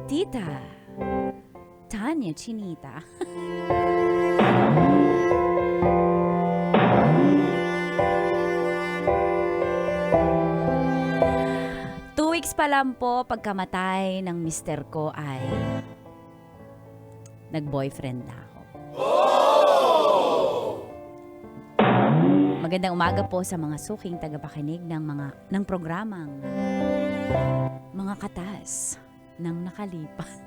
Tita Tanya Chinita. 2 weeks pa lang po pagkamatay ng mister ko ay nag-boyfriend na ako. Magandang umaga po sa mga suking tagapakinig ng programang Mga Katas ng Nakalipas.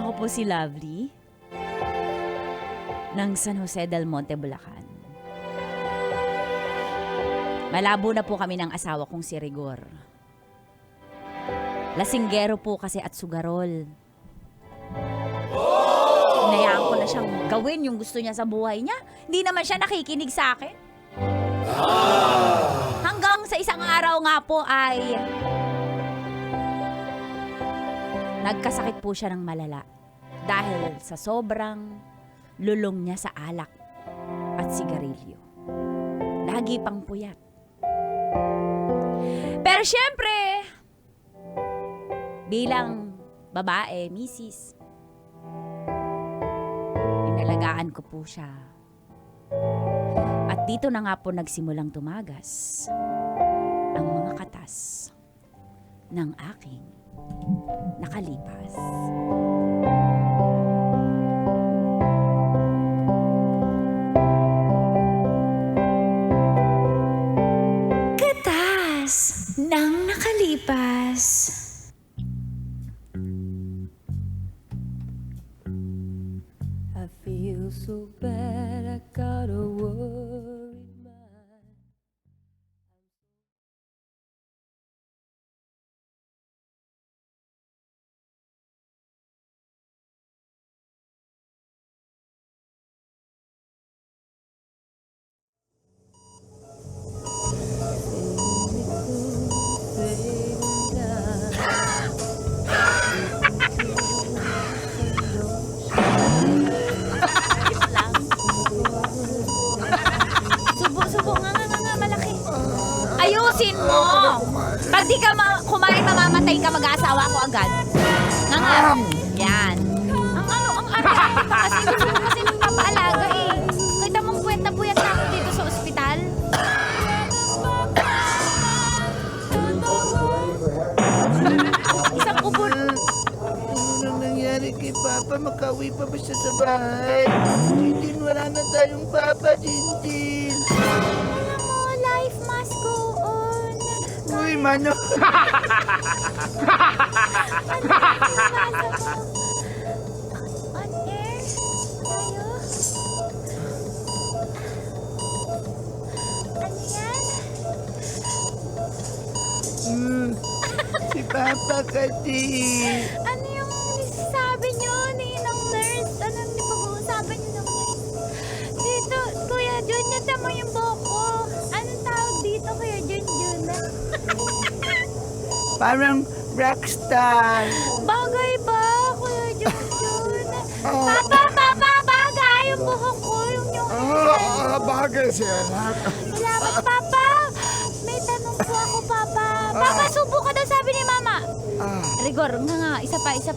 Ako po si Lovely ng San Jose del Monte, Bulacan. Malabo na po kami ng asawa kong si Rigor. Lasinggero po kasi at sugarol. Hinayaan ko na siyang gawin yung gusto niya sa buhay niya. Hindi naman siya nakikinig sa akin. Hanggang sa isang araw nga po ay nagkasakit po siya ng malala dahil sa sobrang lulong niya sa alak at sigarilyo. Lagi pang puyat. Pero syempre, bilang babae, misis, inalagaan ko po siya. At dito na nga po nagsimulang tumagas ang mga katas ng aking nakalipas. Katas ng nakalipas. I feel so bad, I got a worried mind. Subo nga, malaki. Ayusin mo! Pag di ka kumain, mamamatay ka, mag-aasawa ko agad. Nga. Yan. Ang arte-arte pa kasi gusto mo kasi nagpapaalaga eh. Kita mong puwet na puyat na ako dito sa ospital. Isang ubod. Ano nang nangyari kay Papa? Makauwi pa ba siya sa bahay? Jinjin, wala na tayong Papa, Jinjin. Alam mo, life must go on. Uy, Mano. On air? Tayo? Ano yan? Si Papa kasi. Ano yung sabi nyo ng nurse? Anong pag-uusapan nyo ng nurse? Dito, Kuya Jun, yata mo yung buhok ko. Anong tawag dito, Kuya Jun? Parang rockstar. Bagay ba, Kuya Jun? Papa, bagay yung buhok ko. Bagay siya, anak. Salamat, Papa. May tanong po ako, Papa. Papa, subo ka daw, sabi ni Mama. Rigor, nga, isa pa. Isa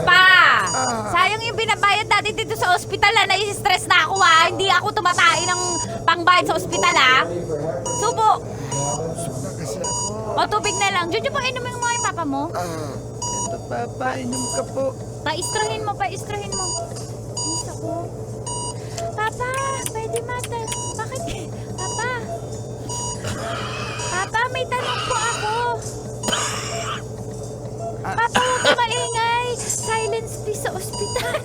pa! Sayang yung binabayad natin dito sa ospital, nai-stress na ako, ha. Hindi ako tumatay ng pangbayad sa ospital, ha. Subo! Kasi ako. O, tubig na lang. Diyan po, inumin mo yung Papa mo. Ito, Papa, inom ka po. Paistrahin mo. Inis ako. Papa, pwede mata. Bakit? Papa, may tanong po ako. Papa, huwag ka maingay. Silence please sa ospital.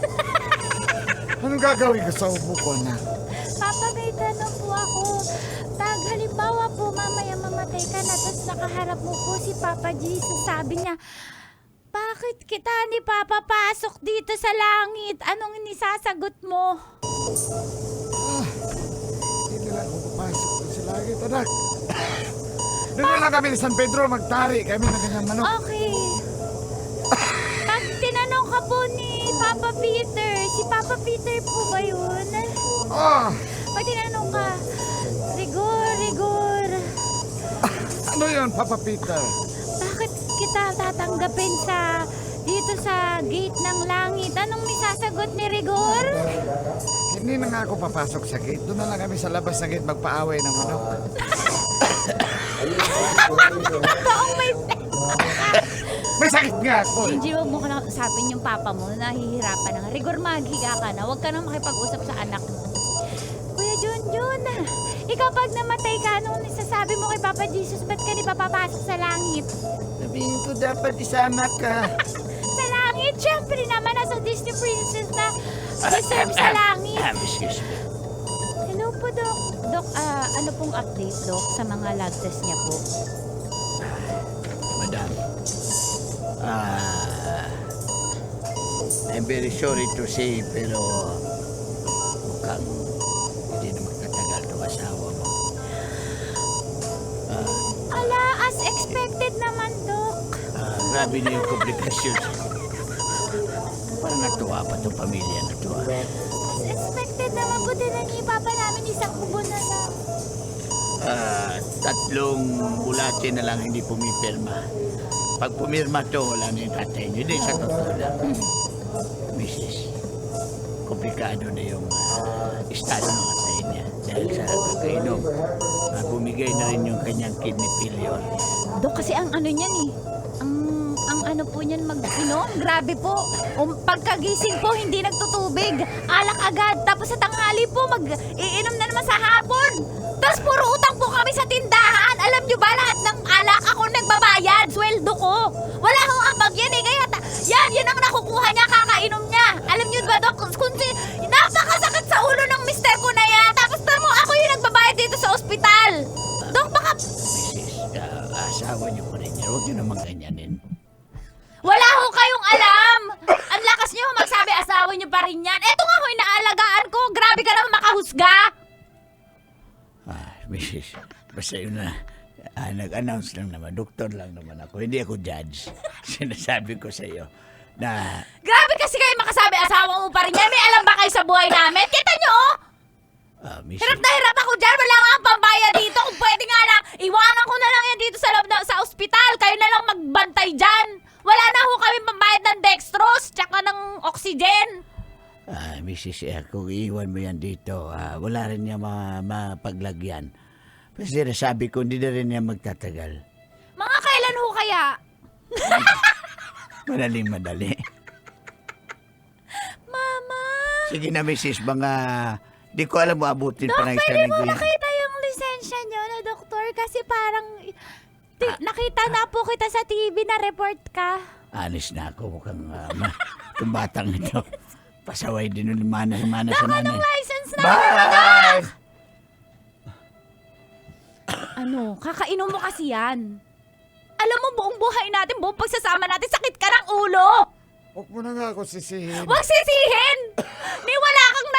Anong gagawin ko sa ubo ko, na? Papa, may tanong po ako. Pag halimbawa po, mamaya mamatay ka na, tapos nakaharap mo po si Papa Jesus, sabi niya, bakit kita ni Papa pasok dito sa langit? Anong inisasagot mo? Hindi na lang ako papasok sa langit, anak. Doon na lang kami ni San Pedro, magtari kami ng kanyang manok. Okay. Pag tinanong ka po ni Papa Peter, si Papa Peter po ba yun? Oh, Pag tinanong ka, Rigor, yun, Papa Peter? Bakit kita tatanggapin dito sa gate ng langit? Anong nisasagot ni Rigor? Hindi na nga ako papasok sa gate. Doon na lang kami sa labas ng gate magpaaway ng manok. Taong may... May sakit nga ako eh. Gingy, huwag mo ka na usapin yung papa mo. Nahihirapan na nga. Rigor, maghiga ka na. Huwag ka na makipag-usap sa anak mo. Kuya Junjun, ikaw pag namatay ka, anong nasasabi mo kay Papa Jesus? Ba't ka di pa papasok sa langit? Sabihin ko dapat isama ka. Sa langit? Siyempre naman, nasa Disney princess na deserve sa langit. Excuse me. Hello po, Dok. Dok, ano pong update, Dok, sa mga lab test niya po? Madam. I'm very sorry to say, pero mukhang hindi na magtatagal itong asawa mo. Ala, as expected naman, Dok. Grabe na yung komplikasyon. Parang natuwa pa itong pamilya na ito. As expected naman po din na ni Papa namin isang kubo na lang. 3 bulate na lang hindi pumipirma. Pag pumirma to, wala na yung tatay niyo. Hindi, sa totoo lang. Mrs. Komplikado na yung estado ng tatay niya. Dahil sa kakainom, bumigay na rin yung kanyang kidney failure. Dok, kasi ang ano niyan eh. Ang ano po niyan mag-inom. Grabe po. Pagkagising po, hindi nagtutubig. Alak agad. Tapos sa tanghali po, mag-iinom na naman sa hapon. Tapos puro utang po kami sa tindahan. Alam niyo ba, lahat ng alak ako nagbabayad. Sweldo ko. Wala akong ambag yan eh. Kaya yan ang nakukuha niya, kakainom niya. Alam niyo ba, Dok, napakasakit sa ulo ng mister ko na yan. Tapos tamo, ako yung nagbabayad dito sa ospital. Dok, baka... Mrs. Asawa niyo po rin yan. Huwag niyo naman ganyanin. Wala ho kayong alam! Ang lakas niyo magsabi asawa niyo pa rin yan. Eto nga ho, inaalagaan ko. Grabe ka naman makahusga. Mrs. Basta yun na. Nag-announce lang naman. Doktor lang naman ako. Hindi ako judge. Sinasabi ko sa iyo na... Grabe kasi kayo makasabi asawa mo pa rin yan. May alam ba kayo sa buhay namin? Kita niyo oh! Mrs. Hirap na hirap ako dyan. Wala nga ang pambayad dito. Kung pwede nga lang, iwanan ko na lang yan dito sa ospital. Kayo na lang magbantay dyan. Wala na ho kami pambayad ng dextrose tsaka ng oxygen. Mrs. Kung iiwan mo yan dito, wala rin niya mapaglagyan. Kasi sabi ko, hindi na rin niya magtatagal. Mga kailan ho kaya? Madali. Mama! Sige na, Mrs. Mga... Di ko alam mo, abutin pa ng isang Pwede linggo mo yan. makita yung lisensya niyo na doktor kasi parang nakita na po kita sa TV na report ka. Alis na ako, mukhang itong batang ito. Pasaway din yung mana sa nanay. Anong license na? Bye! Ano, kakainom mo kasi yan. Alam mo, buong buhay natin, buong pagsasama natin, sakit ka ng ulo. Huwag mo na nga ako sisihin. Huwag sisihin! Ni wala kang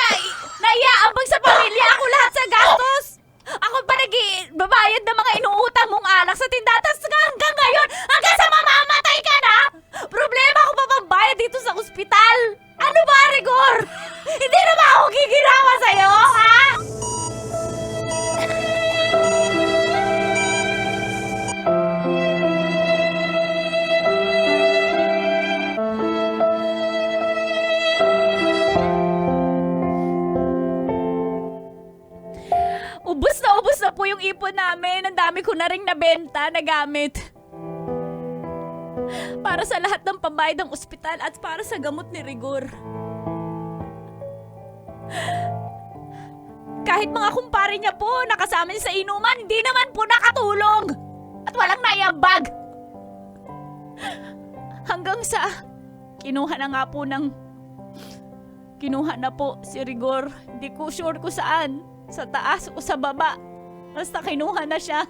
naiaambag sa pamilya. Ako lahat sa gastos. Ako pa nag-babayad ng mga inuutang mong alak sa tindahan. Tapos hanggang ngayon, hanggang sa mamamatay ka na, problema ako pa pambayad dito sa ospital. Ano ba, Rigor? Hindi na ba ako giginawa sa'yo, ha? Ubus na po yung ipon namin. Ang dami ko na rin nabenta, nagamit. Para sa lahat ng pambayad ng ospital at para sa gamot ni Rigor. Kahit mga kumpare niya po, nakasama niya sa inuman, hindi naman po nakatulong. At walang naiambag. Hanggang sa kinuha na po si Rigor. Hindi ko sure kung saan. Sa taas o sa baba. Basta kinuha na siya.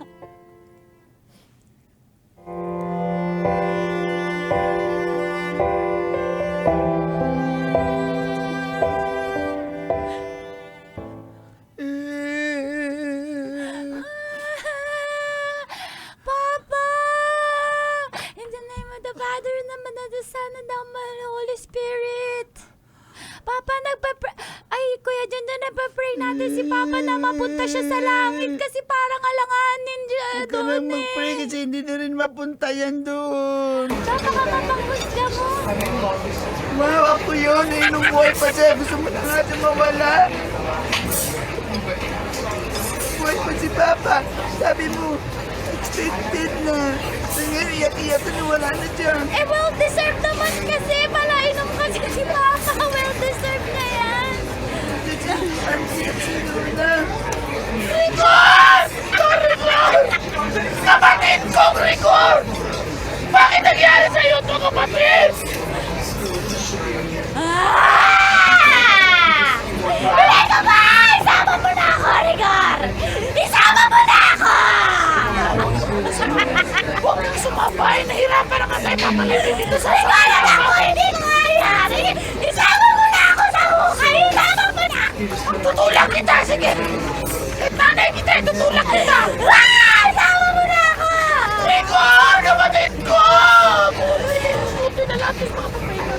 Papa! In the name of the Father, and the Son, and the Holy Spirit. Papa, Ay, Kuya dyan na napapray natin si Papa na mapunta siya sa langit kasi parang alanganin dyan Huwag ka doon lang mag-pray kasi hindi na rin mapunta yan doon. Baka mapanghusga mo. Wow, ako yun. Eh, nung buhay pa siya, gusto mo na natin mawala. Buhay pa si Papa. Sabi mo, expected na. So ngayon, iyak-iyak na wala na dyan. Eh, well-deserved naman kasi. Palainom kasi si Papa. Well-deserved na yan. Ang iyak si Lola. Rigor! Rigor! Kapatid ko, Rigor! Bakit nangyari sa'yo ito, kapatid? Ito ba? Isama mo na ako, Rigor! Isama mo na ako! Huwag kang sumabay. Nahirapan na nga tayo papalitin dito sa Rigor, alam ko hindi nangyayari! Isama mo na ako sa hukay! Isama mo na! Tutulak kita, sige. Kahit nanay kita, tutulak kita. Isama mo na ako! Rigor! Kapatid ko! Buti na natin mga pamilya.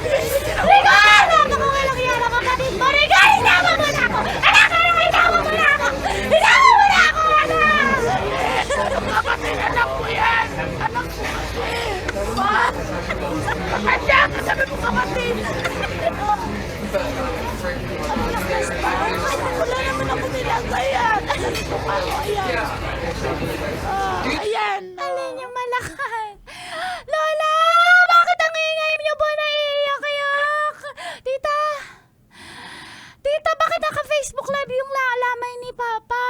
Rigor! Napakawalang yan ang kapatid mo! Rigor, isama mo na ako! Anak ka na! Isama mo na ako! Isama mo na ako, anak! Kapatid, anak ko yan. Anak ko kasi. Ma! Anak, sabi mo kapatid. Wala naman ako nilagayan. Ayan. Ayan. Alin yung malakas? Lola! Bakit ang ingay niyo po naiiyak-iyak? Tita! Tita, bakit naka-Facebook live yung lamay ni Papa?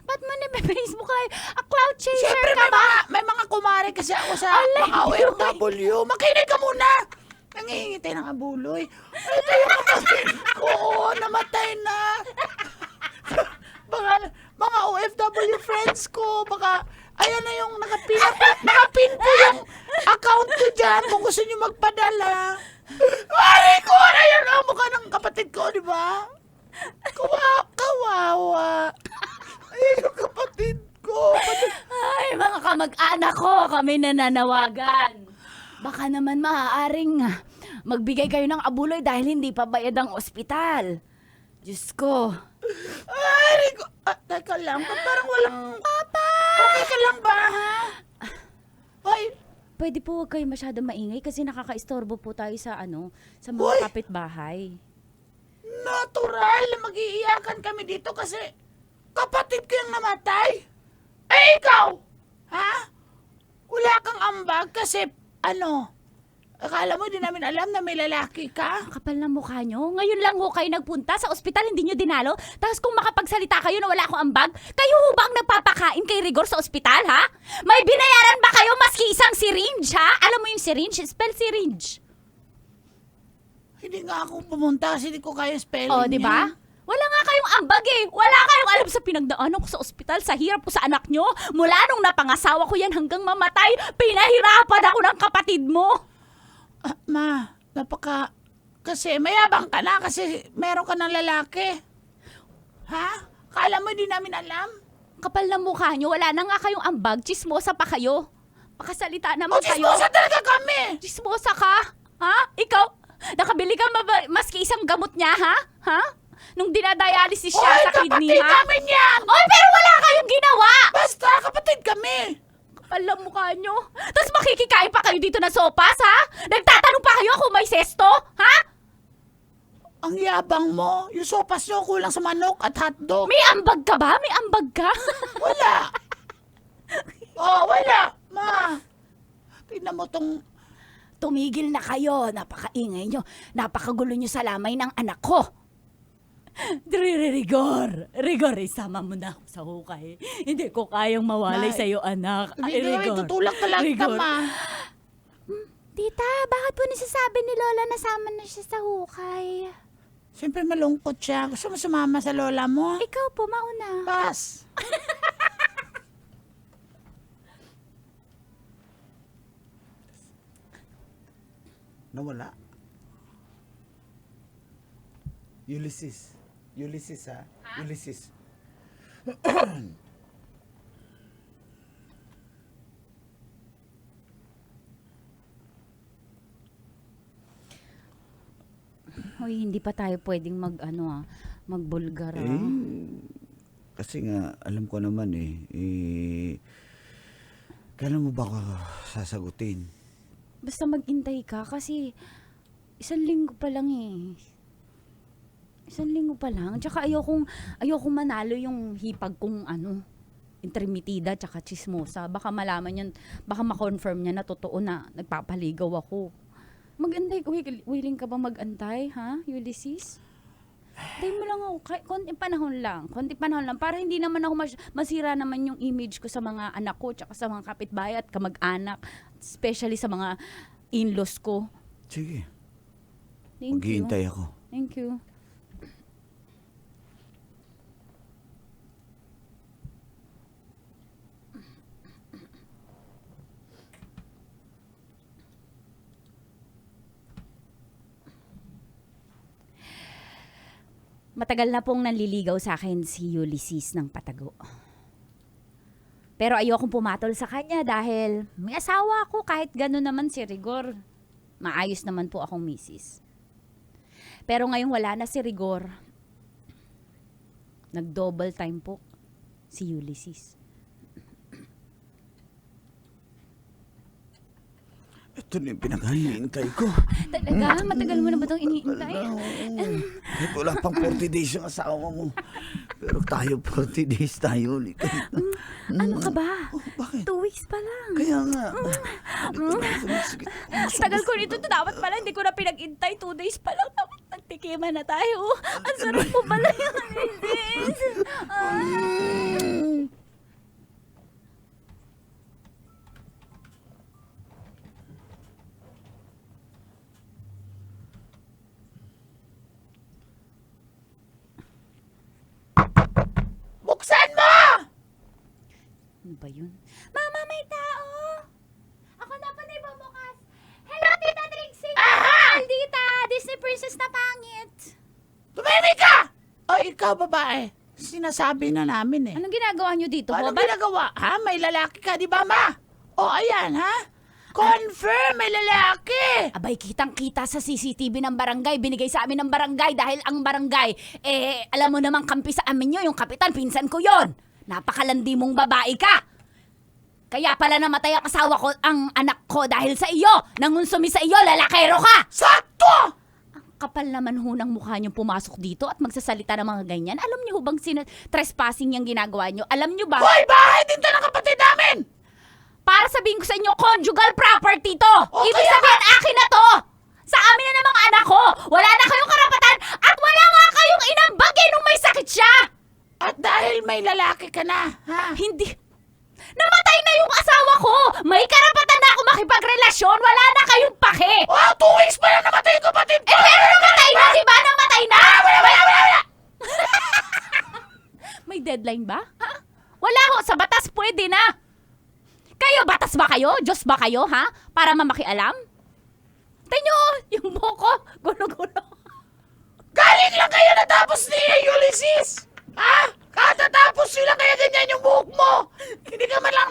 Ba't mo na-Facebook live? A cloud chaser Siyempre ka ba? may mga kumare kasi ako sa Alay, mga OFW. Makinig ka muna. Nangihingi tayo ng abuloy. Ito yung kapatid ko. Namatay na. Mga OFW friends ko. Baka, ayan na yung nakapin po yung account ko dyan kung gusto nyo magpadala. Mari ko! Ayan ang mukha ng kapatid ko, di ba? Kawawa. Ayan yung kapatid ko. Ay, mga kamag-anak ko, kami nananawagan. Baka naman maaaring magbigay kayo ng abuloy dahil hindi pa bayad ang ospital. Diyos ko. Ay, Rico. Teka lang. Parang walang... Papa! Okay ka lang ba, ha? Ay, Pwede po huwag kayo masyado maingay kasi nakaka-istorbo po tayo sa sa Uy! mga kapitbahay. natural na mag-iiyakan kami dito kasi kapatid ko yung namatay. Eh, ikaw! Ha? Wala kang ambag kasi, akala mo di namin alam na may lalaki ka? Kapal na mukha nyo. Ngayon lang ho kayo nagpunta sa ospital, hindi nyo dinalo. Tapos kung makapagsalita kayo na wala akong ambag, kayo ho ba ang nagpapakain kay Rigor sa ospital, ha? May binayaran ba kayo maski isang syringe, ha? Alam mo yung syringe? Spell syringe. Hindi nga ako pumunta kasi hindi ko kaya spelling Oh, di ba? yan. Wala nga kayong ambag eh. Wala kayong alam sa pinagdaanan ko sa ospital, sa hirap ko sa anak nyo. Mula nung napangasawa ko yan hanggang mamatay, pinahirapan ako ng kapatid mo. Ma, kasi mayabang ka na kasi meron ka ng lalaki. Ha? Kala mo di namin alam? Kapal na mukha nyo, wala na nga kayong ambag, chismosa pa kayo. Makasalita naman kayo. Chismosa talaga kami! Chismosa ka? Ha? Ikaw? Nakabili ka maski isang gamot niya, ha? Ha? Nung dinadialysis siya sa kidney, kapatid ha? namin yan! Oy, pero wala kayong ginawa! Basta, kapatid kami! Kapal na mukha nyo. Tapos makikikain pa kayo dito ng sopas, ha? Nagtatanong pa kayo kung may sesto, ha? Ang yabang mo. Yung sopas nyo kulang sa manok at hotdog. May ambag ka ba? May ambag ka? Wala! Wala! Ma! Tingnan mo tong... Tumigil na kayo. Napakaingay nyo. Napakagulo nyo sa lamay ng anak ko. Rigor, isama mo na ako sa hukay. Hindi ko kayang mawalay Nay, sa'yo, anak. Ay, Rigor, tutulak talaga ka, Rigor. ma. Tita, bakit po nasasabi ni Lola na sama na siya sa hukay? Siyempre malungkot siya. Gusto mo sumama sa lola mo? Ikaw po, mauna. Pas. Nawala. Ulysses. Ulysses, ha? Ulysses. Hoy, hindi pa tayo pwedeng magbulgar Kasi nga, alam ko naman kailan mo ba ako sasagutin? Basta mag-intay ka kasi 1 linggo pa lang eh. 1 linggo pa lang. Tsaka ayokong manalo yung hipag kong intermitida tsaka chismosa. Baka malaman yan, baka ma-confirm niya na totoo na nagpapaligaw ako. Mag-antay, willing ka ba mag-antay, ha, Ulysses? Antay mo lang ako, konting panahon lang, para hindi naman ako masira naman yung image ko sa mga anak ko, tsaka sa mga kapitbahay at kamag-anak, especially sa mga in-laws ko. Sige, Thank you. maghihintay ako. Thank you. Matagal na pong nanliligaw sa akin si Ulysses ng Patago. Pero ayokong pumatol sa kanya dahil may asawa ako, kahit gano'n naman si Rigor. Maayos naman po akong misis. Pero ngayong wala na si Rigor, nag-double time po si Ulysses. Ito na yung pinaghihintay ko. Talaga? Matagal mo na ba itong iniintay? Kahit wala pang 40 days yung asawa mo. Pero tayo 40 days tayo ulit. Ano ka ba? Bakit? 2 weeks pa lang. Kaya nga. Sige. Tagal ko nito. Dapat pala hindi ko na pinag-intay. 2 days pa lang. Nagtikiman na tayo. Ang sarap po pala yung Ulysses. Buksan mo! Ano ba yun? Mama, may tao! Ako na pa na ibubukas. Hello, Tita Trixie! Tita! Disney Princess na pangit! Tumimik ka! O ikaw, babae. Sinasabi na namin eh. Anong ginagawa nyo dito? Ano Ba't- ginagawa? Ha? May lalaki ka, di ba, ma? O, ayan, ha? Confirm, may lalaki! Abay, kitang-kita sa CCTV ng barangay. Binigay sa amin ng barangay dahil ang barangay, alam mo namang kampi sa amin yun. Yung kapitan, pinsan ko yon. Napakalandi mong babae ka. Kaya pala namatay ang asawa ko, ang anak ko dahil sa iyo. Nangunsumi sa iyo, lalakero ka. Sakto! Ang kapal naman ho ng mukha niyong pumasok dito at magsasalita ng mga ganyan. Alam niyo ho bang trespassing yung ginagawa niyo? Alam niyo ba? Hoy, bahay din to ng kapatid namin! Para sabihin ko sa inyo, conjugal property to! O, Ibig kaya sabihin, akin na to! Sa amin na ng mga anak ko! Wala na kayong karapatan at wala nga kayong inambagay nung may sakit siya! At dahil may lalaki ka na, ha? Hindi. Namatay na yung asawa ko! May karapatan na ako makipagrelasyon! Wala na kayong pake! Wow, 2 weeks pa lang namatay yung kapatid ko! Pero namatay na, di ba? Namatay na! Wala! May deadline ba? Ha? Wala ho! Sa batas pwede na! Kayo, batas ba kayo? Diyos ba kayo, ha? Para mamakialam? Tayo, yung buko, gulo-gulo. Galing lang kayo natapos ni Ulysses! Ha? Katatapos nyo lang kaya ganyan yung buhok mo! Hindi ka man lang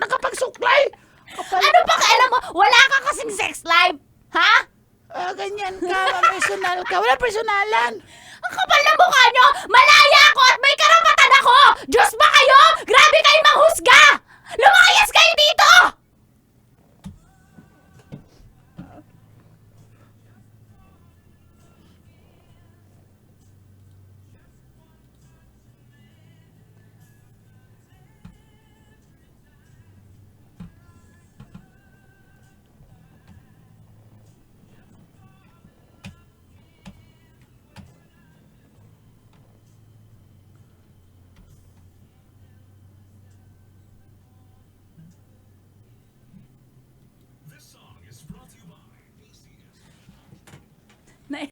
nakapagsuklay! Ano pa kailan mo? Wala ka kasing sex life, ha? Ganyan ka, personal ka. Wala personalan! Ang kapal na mukha nyo! Malaya ako at may karapatan ako! Diyos ba kayo? Grabe kayo manghusga!